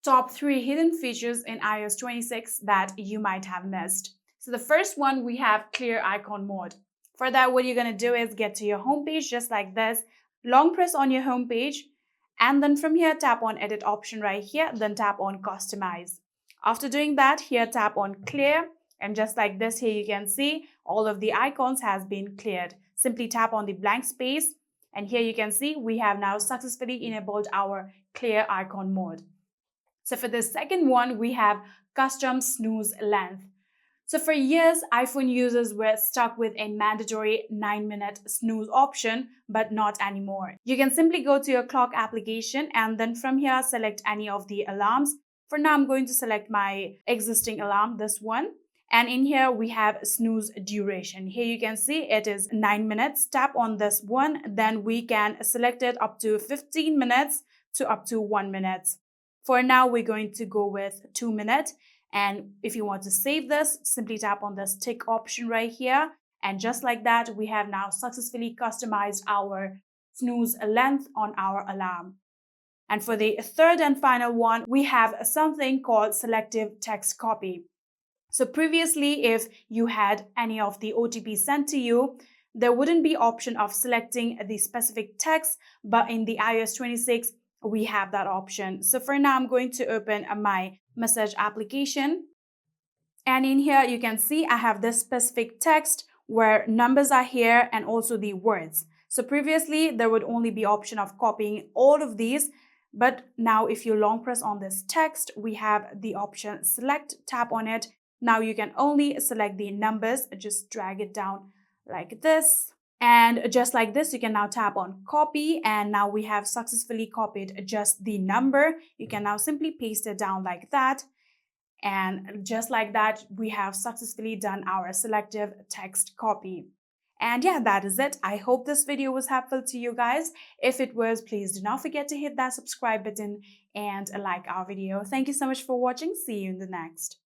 Top 3 hidden features in iOS 26 that you might have missed. So the first one, we have clear icon mode. For that, what you're going to do is get to your home page just like this, long press on your home page, and then from here tap on edit option right here, then tap on customize. After doing that, here tap on clear, and just like this, here you can see all of the icons has been cleared. Simply tap on the blank space, and here you can see we have now successfully enabled our clear icon mode. So for the second one, we have custom snooze length. So for years, iPhone users were stuck with a mandatory 9-minute snooze option, but not anymore. You can simply go to your clock application and then from here select any of the alarms. For now, I'm going to select my existing alarm, this one. And in here, we have snooze duration. Here you can see it is 9 minutes. Tap on this one, then we can select it up to 15 minutes to up to 1 minute. For now, we're going to go with 2 minutes. And if you want to save this, simply tap on this tick option right here. And just like that, we have now successfully customized our snooze length on our alarm. And for the third and final one, we have something called selective text copy. So previously, if you had any of the OTP sent to you, there wouldn't be option of selecting the specific text, but in the iOS 26, we have that option. So for now, I'm going to open my message application. And in here, you can see I have this specific text where numbers are here and also the words. So previously, there would only be option of copying all of these. But now if you long press on this text, we have the option select, tap on it. Now you can only select the numbers, just drag it down like this. And just like this, you can now tap on copy, and now we have successfully copied just the number. You can now simply paste it down like that. And just like that, we have successfully done our selective text copy. And yeah, that is it. I hope this video was helpful to you guys. If it was, please do not forget to hit that subscribe button and like our video. Thank you so much for watching. See you in the next.